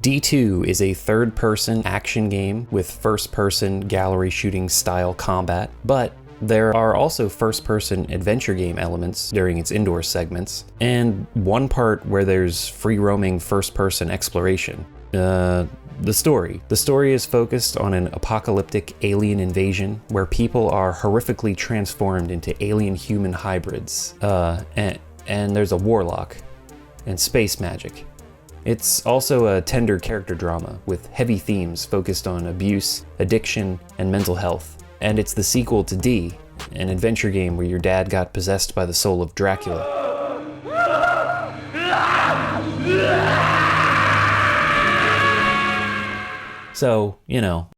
D2 is a third-person action game with first-person gallery shooting style combat, but there are also first-person adventure game elements during its indoor segments, and one part where there's free-roaming first-person exploration. The story. The story is focused on an apocalyptic alien invasion where people are horrifically transformed into alien-human hybrids. And there's a warlock and space magic. It's also a tender character drama with heavy themes focused on abuse, addiction, and mental health. And it's the sequel to D, an adventure game where your dad got possessed by the soul of Dracula. So, you know.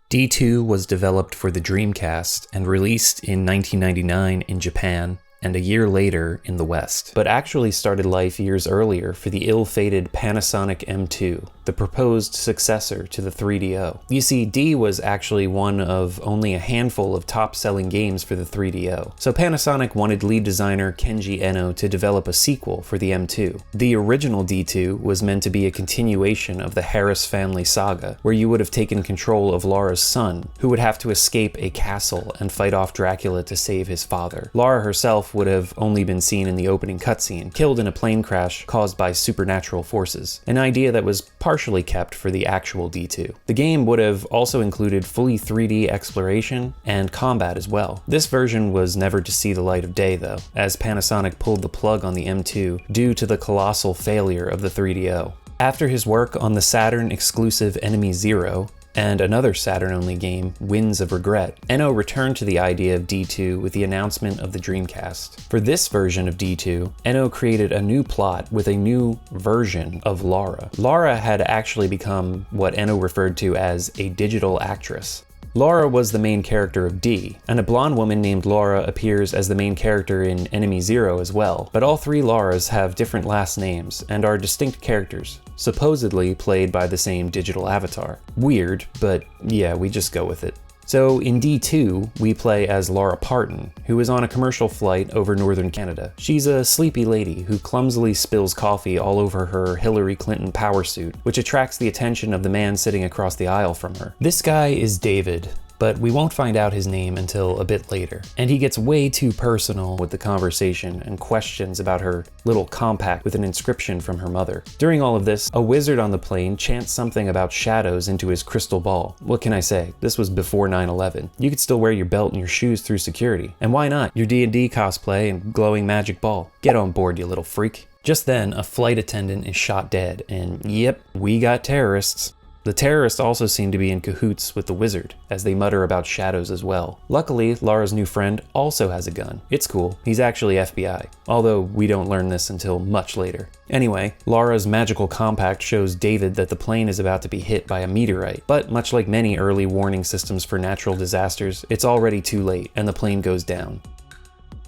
D2 was developed for the Dreamcast and released in 1999 in Japan and a year later in the West, but actually started life years earlier for the ill-fated Panasonic M2, the proposed successor to the 3DO. You see, D was actually one of only a handful of top-selling games for the 3DO, so Panasonic wanted lead designer Kenji Eno to develop a sequel for the M2. The original D2 was meant to be a continuation of the Harris family saga, where you would have taken control of Laura's son, who would have to escape a castle and fight off Dracula to save his father. Lara herself would have only been seen in the opening cutscene, killed in a plane crash caused by supernatural forces, an idea that was partially kept for the actual D2. The game would have also included fully 3D exploration and combat as well. This version was never to see the light of day though, as Panasonic pulled the plug on the M2 due to the colossal failure of the 3DO. After his work on the Saturn exclusive Enemy Zero, and another Saturn-only game, Winds of Regret, Eno returned to the idea of D2 with the announcement of the Dreamcast. For this version of D2, Eno created a new plot with a new version of Lara. Lara had actually become what Eno referred to as a digital actress. Lara was the main character of D, and a blonde woman named Laura appears as the main character in Enemy Zero as well, but all three Laras have different last names and are distinct characters, supposedly played by the same digital avatar. Weird, but yeah, we just go with it. So in D2, we play as Laura Parton, who is on a commercial flight over northern Canada. She's a sleepy lady who clumsily spills coffee all over her Hillary Clinton power suit, which attracts the attention of the man sitting across the aisle from her. This guy is David, but we won't find out his name until a bit later. And he gets way too personal with the conversation and questions about her little compact with an inscription from her mother. During all of this, a wizard on the plane chants something about shadows into his crystal ball. What can I say? This was before 9/11. You could still wear your belt and your shoes through security. And why not? Your D&D cosplay and glowing magic ball. Get on board, you little freak. Just then, a flight attendant is shot dead, and yep, we got terrorists. The terrorists also seem to be in cahoots with the wizard, as they mutter about shadows as well. Luckily, Lara's new friend also has a gun. It's cool, he's actually FBI, although we don't learn this until much later. Anyway, Lara's magical compact shows David that the plane is about to be hit by a meteorite, but much like many early warning systems for natural disasters, it's already too late and the plane goes down.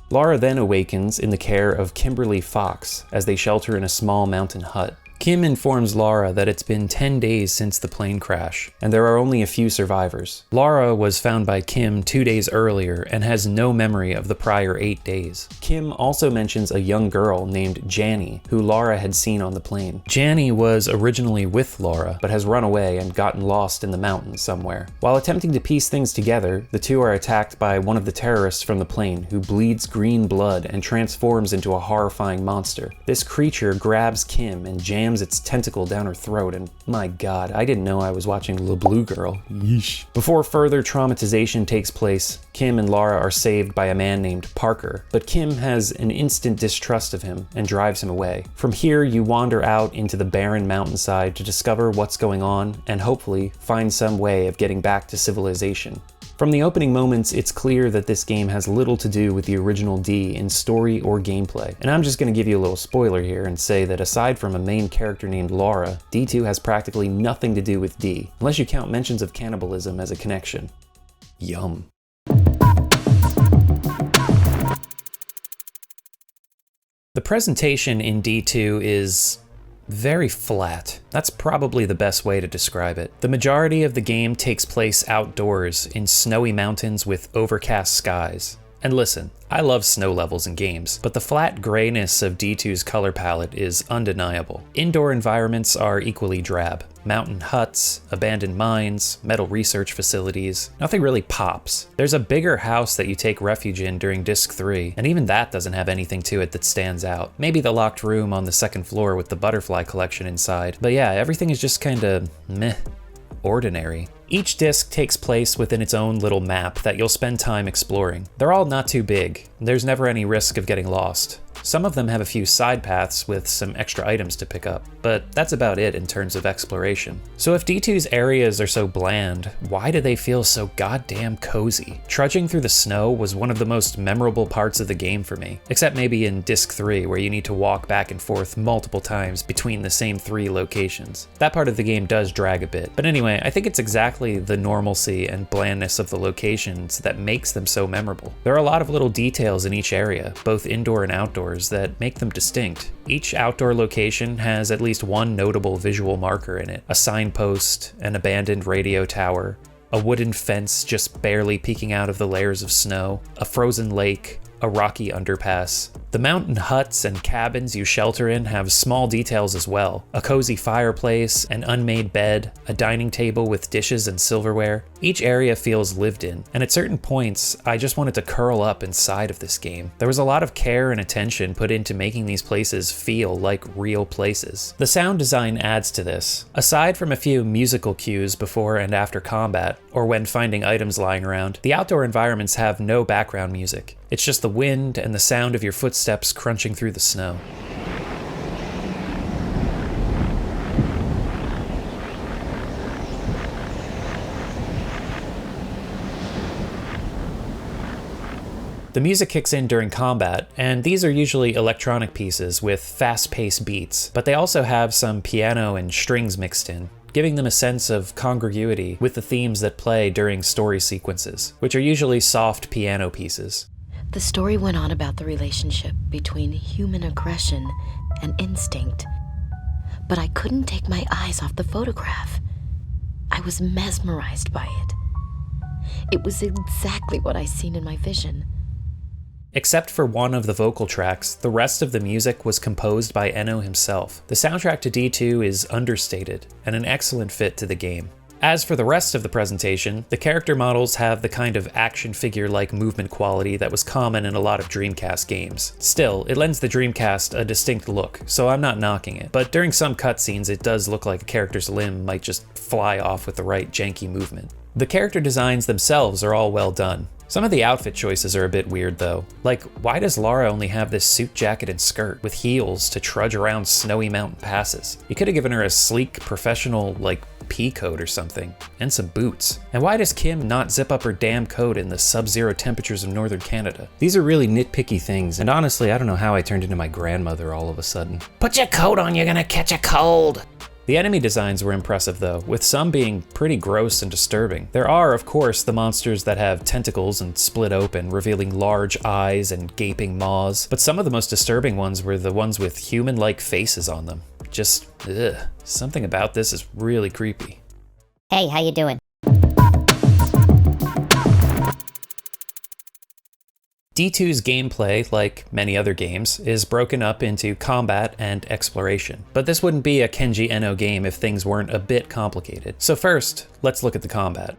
Lara then awakens in the care of Kimberly Fox as they shelter in a small mountain hut. Kim informs Lara that it's been 10 days since the plane crash, and there are only a few survivors. Lara was found by Kim 2 days earlier and has no memory of the prior 8 days. Kim also mentions a young girl named Janny, who Lara had seen on the plane. Janny was originally with Lara, but has run away and gotten lost in the mountains somewhere. While attempting to piece things together, the two are attacked by one of the terrorists from the plane, who bleeds green blood and transforms into a horrifying monster. This creature grabs Kim and jams its tentacle down her throat, and my god, I didn't know I was watching La Blue Girl. Yeesh. Before further traumatization takes place, Kim and Lara are saved by a man named Parker, but Kim has an instant distrust of him and drives him away. From here, you wander out into the barren mountainside to discover what's going on and hopefully find some way of getting back to civilization. From the opening moments, it's clear that this game has little to do with the original D in story or gameplay. And I'm just going to give you a little spoiler here and say that aside from a main character named Lara, D2 has practically nothing to do with D, unless you count mentions of cannibalism as a connection. Yum. The presentation in D2 is very flat. That's probably the best way to describe it. The majority of the game takes place outdoors in snowy mountains with overcast skies. And listen, I love snow levels in games, but the flat grayness of D2's color palette is undeniable. Indoor environments are equally drab. Mountain huts, abandoned mines, metal research facilities, nothing really pops. There's a bigger house that you take refuge in during Disc 3, and even that doesn't have anything to it that stands out. Maybe the locked room on the second floor with the butterfly collection inside. But yeah, everything is just kinda meh, ordinary. Each disc takes place within its own little map that you'll spend time exploring. They're all not too big. There's never any risk of getting lost. Some of them have a few side paths with some extra items to pick up, but that's about it in terms of exploration. So if D2's areas are so bland, why do they feel so goddamn cozy? Trudging through the snow was one of the most memorable parts of the game for me, except maybe in Disc 3 where you need to walk back and forth multiple times between the same 3 locations. That part of the game does drag a bit, but anyway, I think it's exactly the normalcy and blandness of the locations that makes them so memorable. There are a lot of little details in each area, both indoor and outdoors, that make them distinct. Each outdoor location has at least one notable visual marker in it: a signpost, an abandoned radio tower, a wooden fence just barely peeking out of the layers of snow, a frozen lake, a rocky underpass. The mountain huts and cabins you shelter in have small details as well: a cozy fireplace, an unmade bed, a dining table with dishes and silverware. Each area feels lived in, and at certain points, I just wanted to curl up inside of this game. There was a lot of care and attention put into making these places feel like real places. The sound design adds to this. Aside from a few musical cues before and after combat, or when finding items lying around, the outdoor environments have no background music. It's just the wind and the sound of your footsteps crunching through the snow. The music kicks in during combat, and these are usually electronic pieces with fast-paced beats, but they also have some piano and strings mixed in, giving them a sense of congruity with the themes that play during story sequences, which are usually soft piano pieces. The story went on about the relationship between human aggression and instinct, but I couldn't take my eyes off the photograph. I was mesmerized by it. It was exactly what I seen in my vision. Except for one of the vocal tracks, the rest of the music was composed by Eno himself. The soundtrack to D2 is understated, and an excellent fit to the game. As for the rest of the presentation, the character models have the kind of action figure-like movement quality that was common in a lot of Dreamcast games. Still, it lends the Dreamcast a distinct look, so I'm not knocking it, but during some cutscenes it does look like a character's limb might just fly off with the right janky movement. The character designs themselves are all well done. Some of the outfit choices are a bit weird though. Like, why does Lara only have this suit jacket and skirt with heels to trudge around snowy mountain passes? You could have given her a sleek, professional, like, pea coat or something, and some boots. And why does Kim not zip up her damn coat in the sub-zero temperatures of northern Canada? These are really nitpicky things, and honestly, I don't know how I turned into my grandmother all of a sudden. Put your coat on, you're gonna catch a cold! The enemy designs were impressive though, with some being pretty gross and disturbing. There are, of course, the monsters that have tentacles and split open, revealing large eyes and gaping maws, but some of the most disturbing ones were the ones with human-like faces on them. Just, ugh. Something about this is really creepy. Hey, how you doing? D2's gameplay, like many other games, is broken up into combat and exploration. But this wouldn't be a Kenji Eno game if things weren't a bit complicated. So first, let's look at the combat.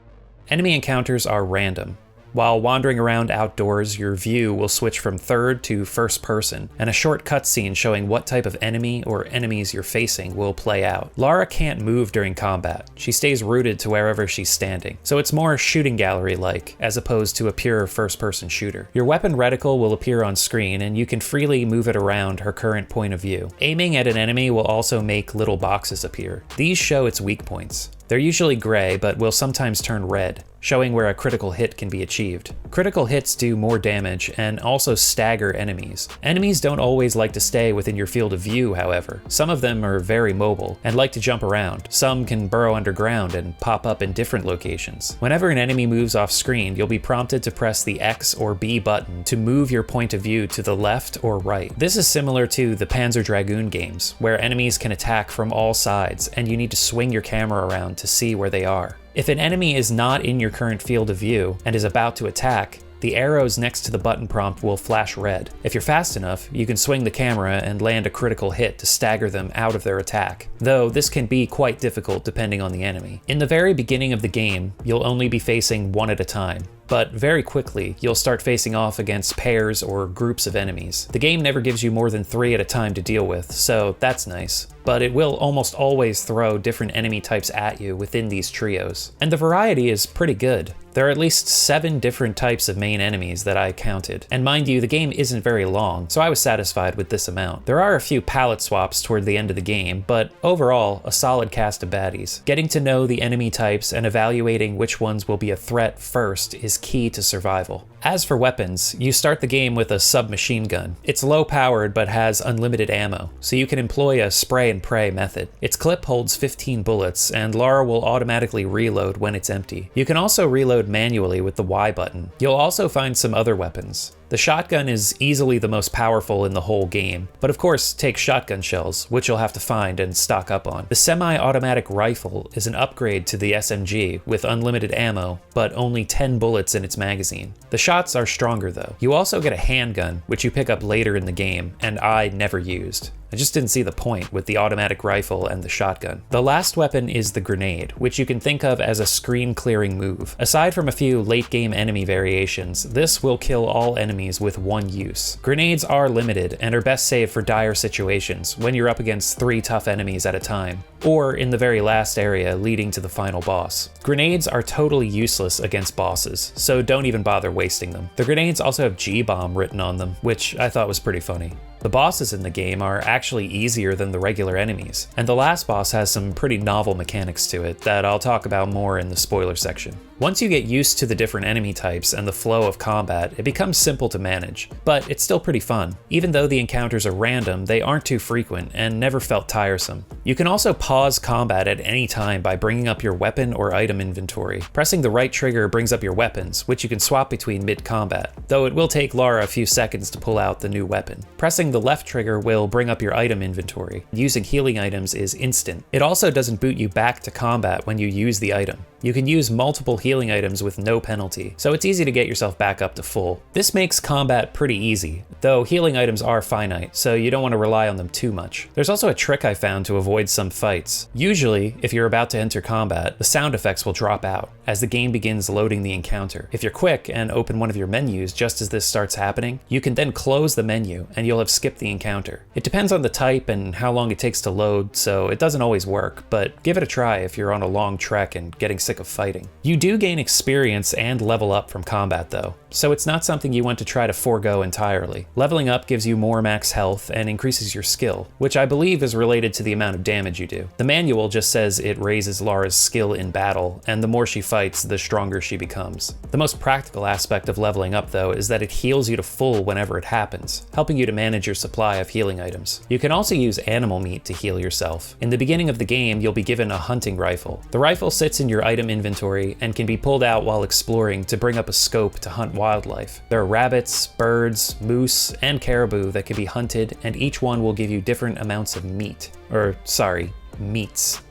Enemy encounters are random. While wandering around outdoors, your view will switch from third to first person, and a short cutscene showing what type of enemy or enemies you're facing will play out. Lara can't move during combat. She stays rooted to wherever she's standing, so it's more shooting gallery-like, as opposed to a pure first-person shooter. Your weapon reticle will appear on screen, and you can freely move it around her current point of view. Aiming at an enemy will also make little boxes appear. These show its weak points. They're usually gray, but will sometimes turn red, showing where a critical hit can be achieved. Critical hits do more damage and also stagger enemies. Enemies don't always like to stay within your field of view, however. Some of them are very mobile and like to jump around. Some can burrow underground and pop up in different locations. Whenever an enemy moves off screen, you'll be prompted to press the X or B button to move your point of view to the left or right. This is similar to the Panzer Dragoon games, where enemies can attack from all sides and you need to swing your camera around to see where they are. If an enemy is not in your current field of view and is about to attack, the arrows next to the button prompt will flash red. If you're fast enough, you can swing the camera and land a critical hit to stagger them out of their attack, though this can be quite difficult depending on the enemy. In the very beginning of the game, you'll only be facing one at a time, but very quickly, you'll start facing off against pairs or groups of enemies. The game never gives you more than 3 at a time to deal with, so that's nice. But it will almost always throw different enemy types at you within these trios. And the variety is pretty good. There are at least 7 different types of main enemies that I counted. And mind you, the game isn't very long, so I was satisfied with this amount. There are a few palette swaps toward the end of the game, but overall, a solid cast of baddies. Getting to know the enemy types and evaluating which ones will be a threat first is key to survival. As for weapons, you start the game with a submachine gun. It's low powered but has unlimited ammo, so you can employ a spray and pray method. Its clip holds 15 bullets, and Lara will automatically reload when it's empty. You can also reload manually with the Y button. You'll also find some other weapons. The shotgun is easily the most powerful in the whole game, but of course take shotgun shells, which you'll have to find and stock up on. The semi-automatic rifle is an upgrade to the SMG with unlimited ammo, but only 10 bullets in its magazine. The shots are stronger though. You also get a handgun, which you pick up later in the game, and I never used. I just didn't see the point with the automatic rifle and the shotgun. The last weapon is the grenade, which you can think of as a screen clearing move. Aside from a few late game enemy variations, this will kill all enemies with one use. Grenades are limited and are best saved for dire situations when you're up against 3 tough enemies at a time, or in the very last area leading to the final boss. Grenades are totally useless against bosses, so don't even bother wasting them. The grenades also have G-bomb written on them, which I thought was pretty funny. The bosses in the game are actually easier than the regular enemies, and the last boss has some pretty novel mechanics to it that I'll talk about more in the spoiler section. Once you get used to the different enemy types and the flow of combat, it becomes simple to manage, but it's still pretty fun. Even though the encounters are random, they aren't too frequent and never felt tiresome. You can also pause combat at any time by bringing up your weapon or item inventory. Pressing the right trigger brings up your weapons, which you can swap between mid-combat, though it will take Lara a few seconds to pull out the new weapon. Pressing the left trigger will bring up your item inventory. Using healing items is instant. It also doesn't boot you back to combat when you use the item. You can use multiple healing items with no penalty, so it's easy to get yourself back up to full. This makes combat pretty easy, though healing items are finite, so you don't want to rely on them too much. There's also a trick I found to avoid some fights. Usually, if you're about to enter combat, the sound effects will drop out as the game begins loading the encounter. If you're quick and open one of your menus just as this starts happening, you can then close the menu and you'll have skipped the encounter. It depends on the type and how long it takes to load, so it doesn't always work, but give it a try if you're on a long trek and getting sick of fighting. You do gain experience and level up from combat though, so it's not something you want to try to forego entirely. Leveling up gives you more max health and increases your skill, which I believe is related to the amount of damage you do. The manual just says it raises Lara's skill in battle, and the more she fights, the stronger she becomes. The most practical aspect of leveling up though is that it heals you to full whenever it happens, helping you to manage your supply of healing items. You can also use animal meat to heal yourself. In the beginning of the game, you'll be given a hunting rifle. The rifle sits in your item inventory and can be pulled out while exploring to bring up a scope to hunt wildlife. There are rabbits, birds, moose, and caribou that can be hunted, and each one will give you different amounts of meat. Meats.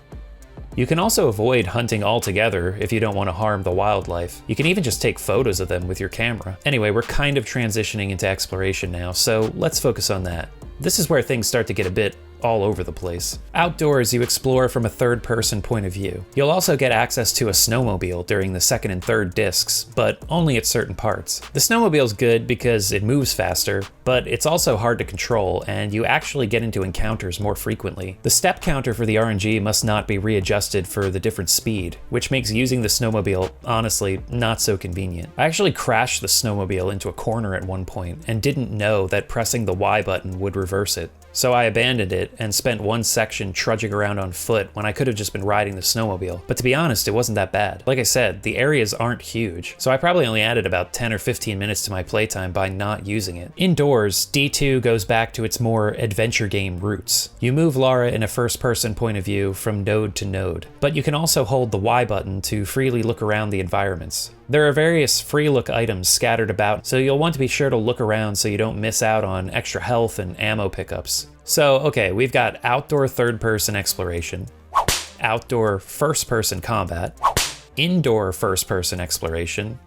You can also avoid hunting altogether if you don't want to harm the wildlife. You can even just take photos of them with your camera. Anyway, we're kind of transitioning into exploration now, so let's focus on that. This is where things start to get a bit all over the place. Outdoors, you explore from a third-person point of view. You'll also get access to a snowmobile during the second and third discs, but only at certain parts. The snowmobile's good because it moves faster, but it's also hard to control, and you actually get into encounters more frequently. The step counter for the RNG must not be readjusted for the different speed, which makes using the snowmobile, honestly, not so convenient. I actually crashed the snowmobile into a corner at one point, and didn't know that pressing the Y button would reverse it. So I abandoned it and spent one section trudging around on foot when I could have just been riding the snowmobile. But to be honest, it wasn't that bad. Like I said, the areas aren't huge, so I probably only added about 10 or 15 minutes to my playtime by not using it. Indoors, D2 goes back to its more adventure game roots. You move Lara in a first-person point of view from node to node, but you can also hold the Y button to freely look around the environments. There are various free look items scattered about, so you'll want to be sure to look around so you don't miss out on extra health and ammo pickups. So, okay, we've got outdoor third-person exploration, outdoor first-person combat, indoor first-person exploration.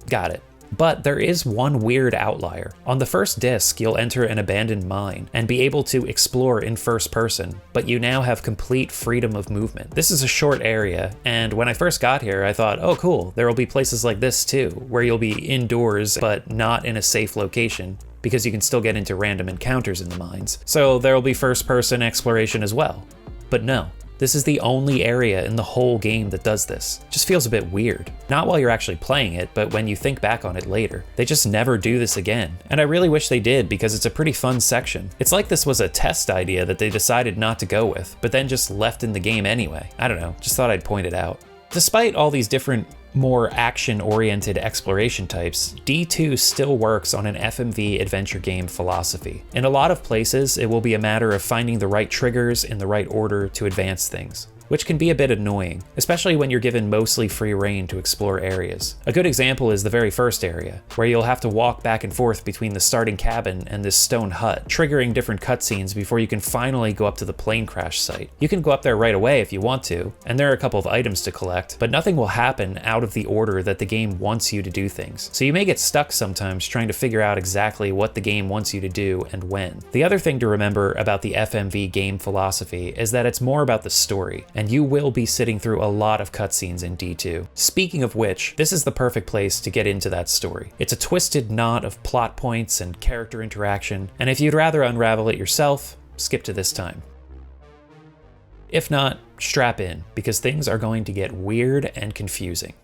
Got it. But there is one weird outlier. On the first disc, you'll enter an abandoned mine and be able to explore in first person, but you now have complete freedom of movement. This is a short area, and when I first got here, I thought, oh cool, there will be places like this too, where you'll be indoors, but not in a safe location, because you can still get into random encounters in the mines. So there will be first person exploration as well. But no. This is the only area in the whole game that does this. Just feels a bit weird. Not while you're actually playing it, but when you think back on it later. They just never do this again. And I really wish they did, because it's a pretty fun section. It's like this was a test idea that they decided not to go with, but then just left in the game anyway. I don't know, just thought I'd point it out. Despite all these different, more action-oriented exploration types, D2 still works on an FMV adventure game philosophy. In a lot of places, it will be a matter of finding the right triggers in the right order to advance things, which can be a bit annoying, especially when you're given mostly free reign to explore areas. A good example is the very first area, where you'll have to walk back and forth between the starting cabin and this stone hut, triggering different cutscenes before you can finally go up to the plane crash site. You can go up there right away if you want to, and there are a couple of items to collect, but nothing will happen out of the order that the game wants you to do things. So you may get stuck sometimes trying to figure out exactly what the game wants you to do and when. The other thing to remember about the FMV game philosophy is that it's more about the story, and you will be sitting through a lot of cutscenes in D2. Speaking of which, this is the perfect place to get into that story. It's a twisted knot of plot points and character interaction, and if you'd rather unravel it yourself, skip to this time. If not, strap in, because things are going to get weird and confusing.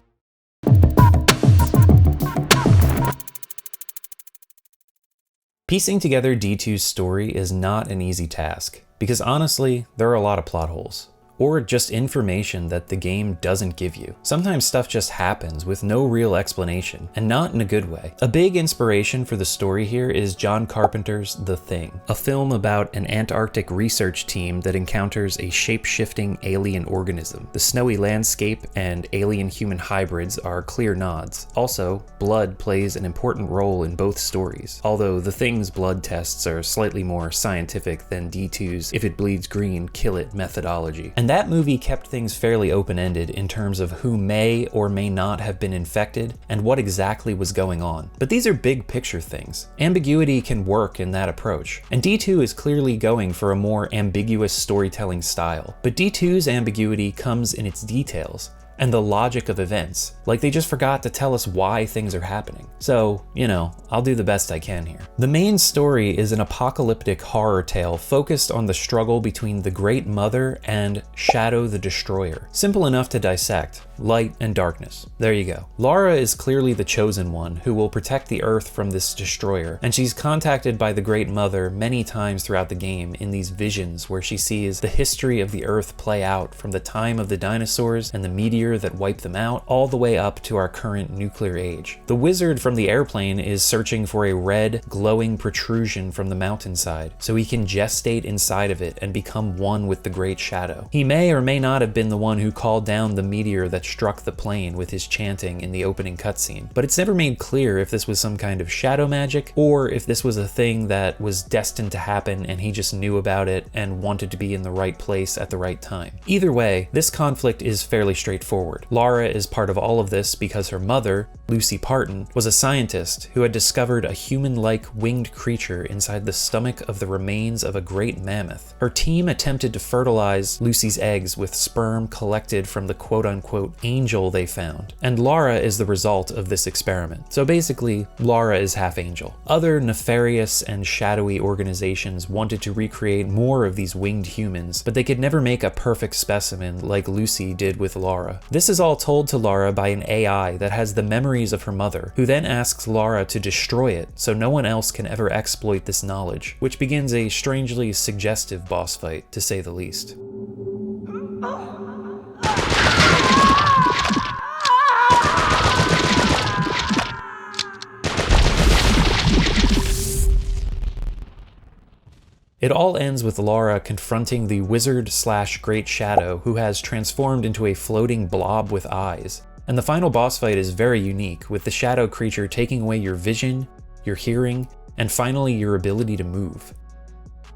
Piecing together D2's story is not an easy task, because honestly, there are a lot of plot holes. Or just information that the game doesn't give you. Sometimes stuff just happens with no real explanation, and not in a good way. A big inspiration for the story here is John Carpenter's The Thing, a film about an Antarctic research team that encounters a shape-shifting alien organism. The snowy landscape and alien-human hybrids are clear nods. Also, blood plays an important role in both stories, although The Thing's blood tests are slightly more scientific than D2's if it bleeds green, kill it methodology. And that movie kept things fairly open-ended in terms of who may or may not have been infected and what exactly was going on. But these are big picture things. Ambiguity can work in that approach. And D2 is clearly going for a more ambiguous storytelling style. But D2's ambiguity comes in its details and the logic of events. Like they just forgot to tell us why things are happening. So, you know, I'll do the best I can here. The main story is an apocalyptic horror tale focused on the struggle between the Great Mother and Shadow the Destroyer. Simple enough to dissect. Light and darkness. There you go. Lara is clearly the chosen one who will protect the Earth from this destroyer, and she's contacted by the Great Mother many times throughout the game in these visions where she sees the history of the Earth play out from the time of the dinosaurs and the meteor that wiped them out all the way up to our current nuclear age. The wizard from the airplane is searching for a red, glowing protrusion from the mountainside so he can gestate inside of it and become one with the Great Shadow. He may or may not have been the one who called down the meteor that struck the plane with his chanting in the opening cutscene, but it's never made clear if this was some kind of shadow magic or if this was a thing that was destined to happen and he just knew about it and wanted to be in the right place at the right time. Either way, this conflict is fairly straightforward. Lara is part of all of this because her mother, Lucy Parton, was a scientist who had discovered a human-like winged creature inside the stomach of the remains of a great mammoth. Her team attempted to fertilize Lucy's eggs with sperm collected from the quote-unquote angel they found, and Lara is the result of this experiment. So basically, Lara is half angel. Other nefarious and shadowy organizations wanted to recreate more of these winged humans, but they could never make a perfect specimen like Lucy did with Lara. This is all told to Lara by an AI that has the memories of her mother, who then asks Lara to destroy it so no one else can ever exploit this knowledge, which begins a strangely suggestive boss fight, to say the least. It all ends with Lara confronting the wizard/Great Shadow, who has transformed into a floating blob with eyes. And the final boss fight is very unique, with the shadow creature taking away your vision, your hearing, and finally your ability to move.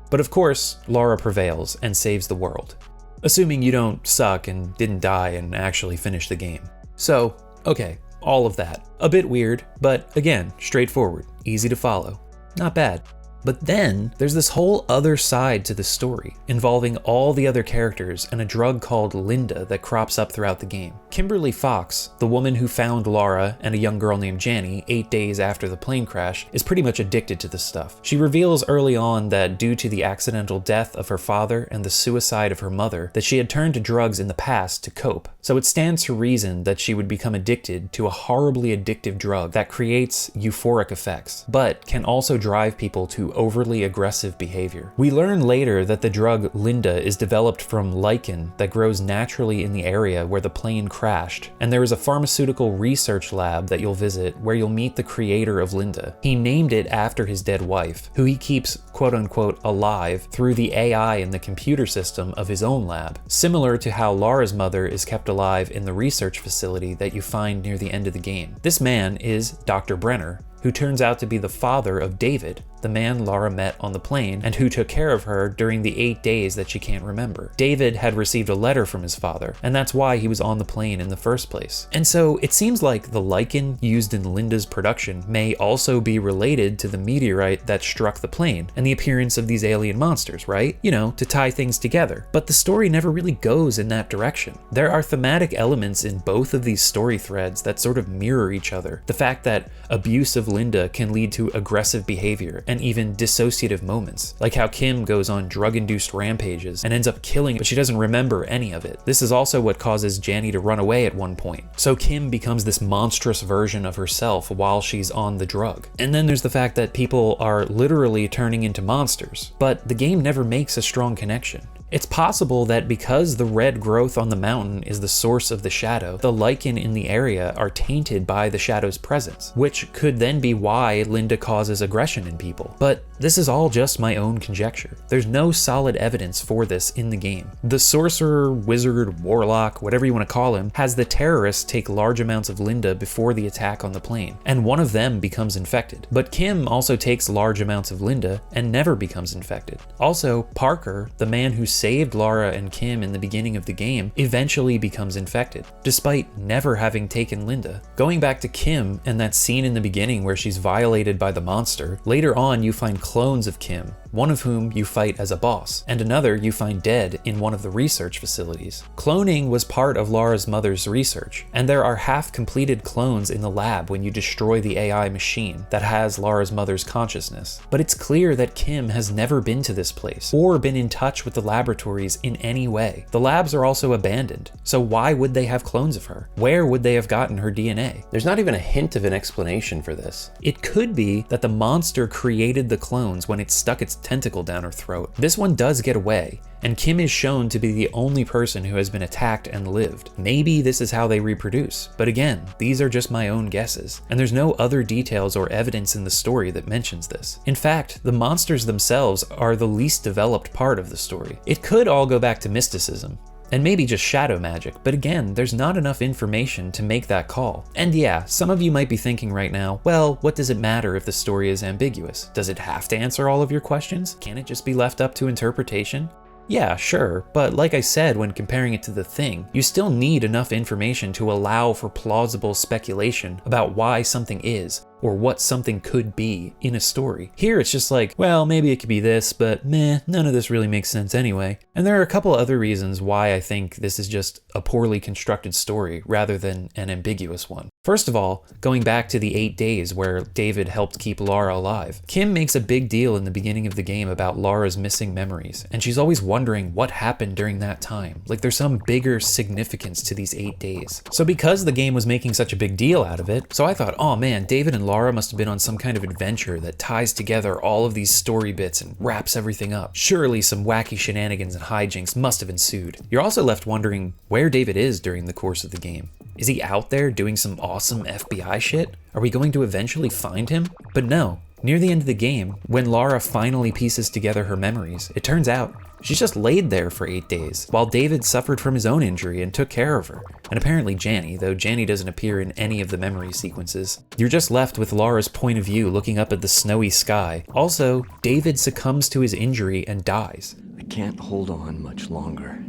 But of course, Lara prevails and saves the world. Assuming you don't suck and didn't die and actually finish the game. So, okay, all of that. A bit weird, but again, straightforward, easy to follow. Not bad. But then, there's this whole other side to the story, involving all the other characters and a drug called Linda that crops up throughout the game. Kimberly Fox, the woman who found Lara and a young girl named Janny 8 days after the plane crash, is pretty much addicted to this stuff. She reveals early on that due to the accidental death of her father and the suicide of her mother, that she had turned to drugs in the past to cope. So it stands to reason that she would become addicted to a horribly addictive drug that creates euphoric effects, but can also drive people to overly aggressive behavior. We learn later that the drug Linda is developed from lichen that grows naturally in the area where the plane crashed, and there is a pharmaceutical research lab that you'll visit where you'll meet the creator of Linda. He named it after his dead wife, who he keeps quote-unquote alive through the AI in the computer system of his own lab, similar to how Lara's mother is kept alive in the research facility that you find near the end of the game. This man is Dr. Brenner, who turns out to be the father of David, the man Lara met on the plane and who took care of her during the 8 days that she can't remember. David had received a letter from his father, and that's why he was on the plane in the first place. And so it seems like the lichen used in Linda's production may also be related to the meteorite that struck the plane and the appearance of these alien monsters, right? You know, to tie things together. But the story never really goes in that direction. There are thematic elements in both of these story threads that sort of mirror each other. The fact that abuse of Linda can lead to aggressive behavior and even dissociative moments, like how Kim goes on drug-induced rampages and ends up killing, but she doesn't remember any of it. This is also what causes Janny to run away at one point. So Kim becomes this monstrous version of herself while she's on the drug. And then there's the fact that people are literally turning into monsters, but the game never makes a strong connection. It's possible that because the red growth on the mountain is the source of the shadow, the lichen in the area are tainted by the shadow's presence, which could then be why Linda causes aggression in people. But this is all just my own conjecture. There's no solid evidence for this in the game. The sorcerer, wizard, warlock, whatever you want to call him, has the terrorists take large amounts of Linda before the attack on the plane, and one of them becomes infected. But Kim also takes large amounts of Linda and never becomes infected. Also, Parker, the man who saved Lara and Kim in the beginning of the game, eventually becomes infected, despite never having taken Linda. Going back to Kim and that scene in the beginning where she's violated by the monster, later on you find clones of Kim, one of whom you fight as a boss, and another you find dead in one of the research facilities. Cloning was part of Lara's mother's research, and there are half-completed clones in the lab when you destroy the AI machine that has Lara's mother's consciousness. But it's clear that Kim has never been to this place, or been in touch with the laboratories in any way. The labs are also abandoned, so why would they have clones of her? Where would they have gotten her DNA? There's not even a hint of an explanation for this. It could be that the monster created the clones when it stuck its tentacle down her throat. This one does get away, and Kim is shown to be the only person who has been attacked and lived. Maybe this is how they reproduce, but again, these are just my own guesses, and there's no other details or evidence in the story that mentions this. In fact, the monsters themselves are the least developed part of the story. It could all go back to mysticism, and maybe just shadow magic, but again, there's not enough information to make that call. And yeah, some of you might be thinking right now, well, what does it matter if the story is ambiguous? Does it have to answer all of your questions? Can't it just be left up to interpretation? Yeah, sure, but like I said when comparing it to The Thing, you still need enough information to allow for plausible speculation about why something is, or what something could be in a story. Here it's just like, well, maybe it could be this, but meh, none of this really makes sense anyway. And there are a couple other reasons why I think this is just a poorly constructed story rather than an ambiguous one. First of all, going back to the 8 days where David helped keep Lara alive, Kim makes a big deal in the beginning of the game about Lara's missing memories, and she's always wondering what happened during that time. Like there's some bigger significance to these 8 days. So because the game was making such a big deal out of it, so I thought, oh man, David and Lara must have been on some kind of adventure that ties together all of these story bits and wraps everything up. Surely some wacky shenanigans and hijinks must have ensued. You're also left wondering where David is during the course of the game. Is he out there doing some awesome FBI shit? Are we going to eventually find him? But no. Near the end of the game, when Lara finally pieces together her memories, it turns out she's just laid there for 8 days, while David suffered from his own injury and took care of her. And apparently Janny, though Janny doesn't appear in any of the memory sequences. You're just left with Lara's point of view looking up at the snowy sky. Also, David succumbs to his injury and dies. I can't hold on much longer.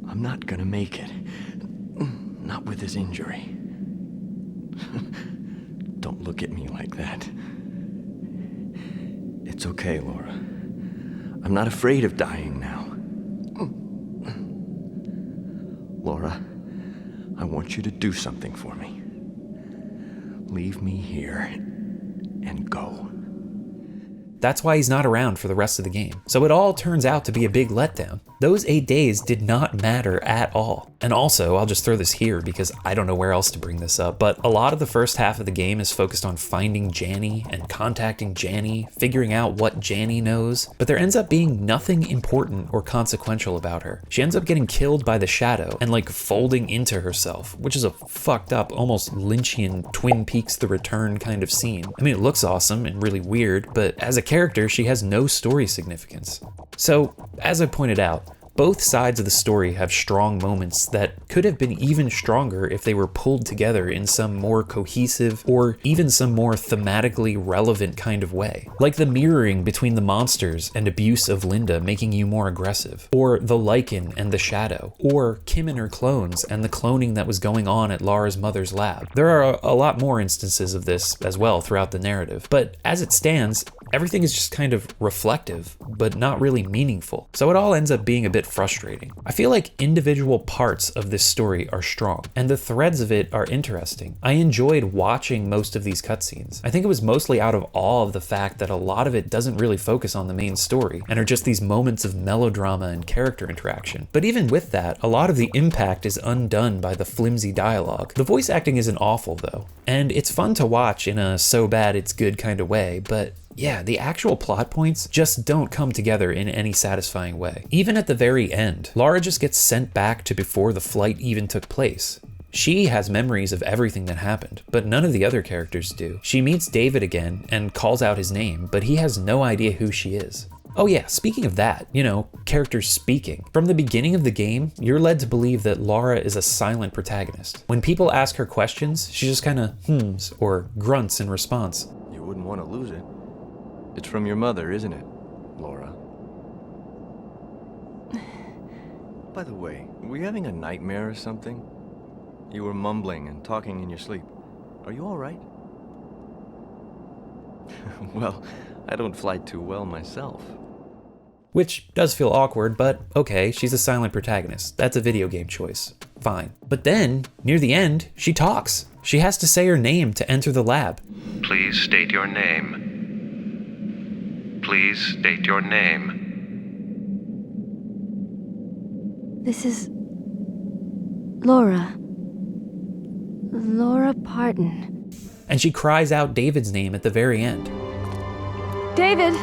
I'm not gonna make it. Not with his injury. Don't look at me like that. It's okay, Laura. I'm not afraid of dying now. Laura, I want you to do something for me. Leave me here and go. That's why he's not around for the rest of the game. So it all turns out to be a big letdown. Those 8 days did not matter at all. And also, I'll just throw this here because I don't know where else to bring this up, but a lot of the first half of the game is focused on finding Janny and contacting Janny, figuring out what Janny knows, but there ends up being nothing important or consequential about her. She ends up getting killed by the shadow and like folding into herself, which is a fucked up, almost Lynchian Twin Peaks The Return kind of scene. I mean, it looks awesome and really weird, but as a character, she has no story significance. So, as I pointed out, both sides of the story have strong moments that could have been even stronger if they were pulled together in some more cohesive or even some more thematically relevant kind of way. Like the mirroring between the monsters and abuse of Linda making you more aggressive, or the lichen and the shadow, or Kim and her clones and the cloning that was going on at Lara's mother's lab. There are a lot more instances of this as well throughout the narrative, but as it stands, everything is just kind of reflective, but not really meaningful. So it all ends up being a bit frustrating. I feel like individual parts of this story are strong, and the threads of it are interesting. I enjoyed watching most of these cutscenes. I think it was mostly out of awe of the fact that a lot of it doesn't really focus on the main story, and are just these moments of melodrama and character interaction. But even with that, a lot of the impact is undone by the flimsy dialogue. The voice acting isn't awful though, and it's fun to watch in a so bad it's good kind of way, but yeah, the actual plot points just don't come together in any satisfying way. Even at the very end, Lara just gets sent back to before the flight even took place. She has memories of everything that happened, but none of the other characters do. She meets David again and calls out his name, but he has no idea who she is. Oh yeah, speaking of that, characters speaking. From the beginning of the game, you're led to believe that Lara is a silent protagonist. When people ask her questions, she just kind of hums or grunts in response. You wouldn't want to lose it. It's from your mother, isn't it, Laura? By the way, were you having a nightmare or something? You were mumbling and talking in your sleep. Are you all right? Well, I don't fly too well myself. Which does feel awkward, but okay, she's a silent protagonist. That's a video game choice. Fine. But then, near the end, she talks. She has to say her name to enter the lab. Please state your name. Please state your name. This is Laura. Laura Parton. And she cries out David's name at the very end. David!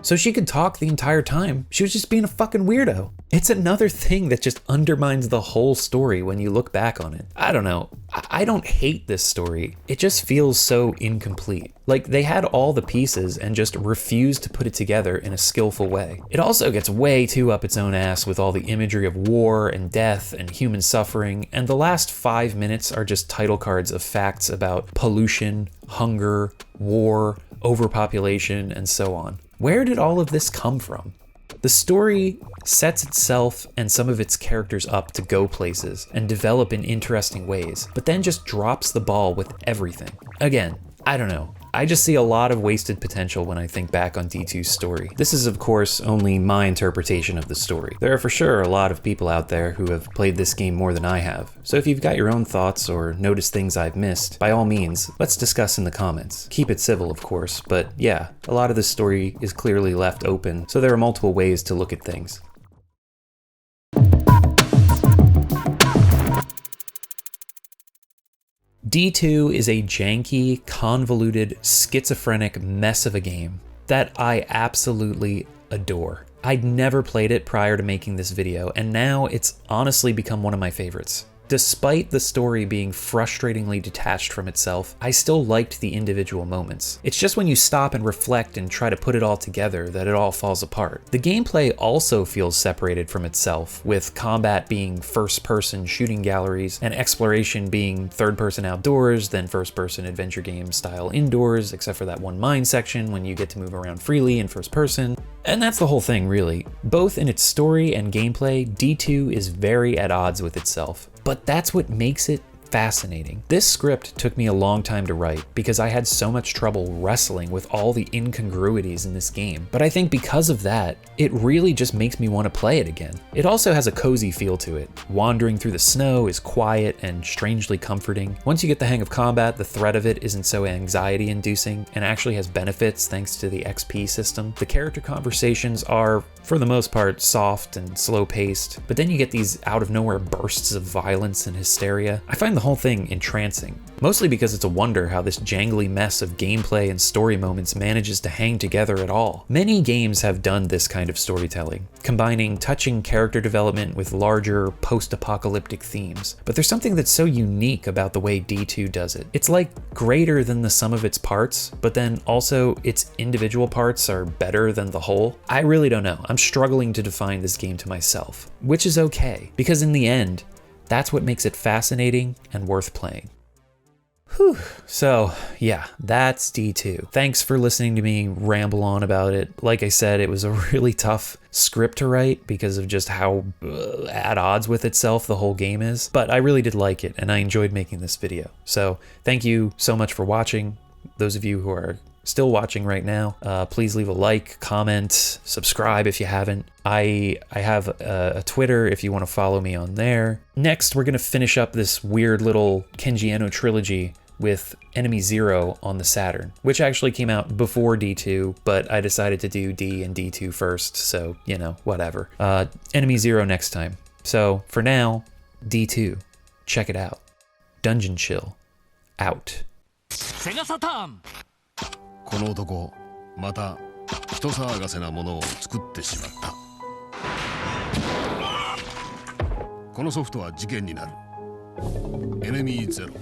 So she could talk the entire time. She was just being a fucking weirdo. It's another thing that just undermines the whole story when you look back on it. I don't know. I don't hate this story. It just feels so incomplete. Like they had all the pieces and just refused to put it together in a skillful way. It also gets way too up its own ass with all the imagery of war and death and human suffering, and the last 5 minutes are just title cards of facts about pollution, hunger, war, overpopulation, and so on. Where did all of this come from? The story sets itself and some of its characters up to go places and develop in interesting ways, but then just drops the ball with everything. Again, I don't know. I just see a lot of wasted potential when I think back on D2's story. This is of course only my interpretation of the story. There are for sure a lot of people out there who have played this game more than I have. So if you've got your own thoughts or noticed things I've missed, by all means, let's discuss in the comments. Keep it civil of course, but yeah, a lot of this story is clearly left open, so there are multiple ways to look at things. D2 is a janky, convoluted, schizophrenic mess of a game that I absolutely adore. I'd never played it prior to making this video, and now it's honestly become one of my favorites. Despite the story being frustratingly detached from itself, I still liked the individual moments. It's just when you stop and reflect and try to put it all together that it all falls apart. The gameplay also feels separated from itself, with combat being first-person shooting galleries and exploration being third-person outdoors, then first-person adventure game style indoors, except for that one mine section when you get to move around freely in first person. And that's the whole thing, really. Both in its story and gameplay, D2 is very at odds with itself. But that's what makes it fascinating. This script took me a long time to write because I had so much trouble wrestling with all the incongruities in this game. But I think because of that, it really just makes me want to play it again. It also has a cozy feel to it. Wandering through the snow is quiet and strangely comforting. Once you get the hang of combat, the threat of it isn't so anxiety-inducing and actually has benefits thanks to the XP system. The character conversations are, for the most part, soft and slow-paced, but then you get these out-of-nowhere bursts of violence and hysteria. I find the whole thing entrancing, mostly because it's a wonder how this jangly mess of gameplay and story moments manages to hang together at all. Many games have done this kind of storytelling, combining touching character development with larger post-apocalyptic themes, but there's something that's so unique about the way D2 does it. It's like greater than the sum of its parts, but then also its individual parts are better than the whole. I really don't know. I'm struggling to define this game to myself, which is okay, because in the end, that's what makes it fascinating and worth playing. Whew. So yeah, that's D2. Thanks for listening to me ramble on about it. Like I said, it was a really tough script to write because of just how at odds with itself the whole game is, but I really did like it and I enjoyed making this video. So thank you so much for watching. Those of you who are still watching right now, please leave a like, comment, subscribe if you haven't. I have a Twitter if you want to follow me on there. Next, we're going to finish up this weird little Kenji Eno trilogy with Enemy Zero on the Saturn, which actually came out before D2, but I decided to do D and D2 first, so, you know, whatever. Enemy Zero next time. So, for now, D2. Check it out. Dungeon Chill. Out. この男また人騒がせなものを作ってしまった。このソフトは事件になる。エネミーゼロ。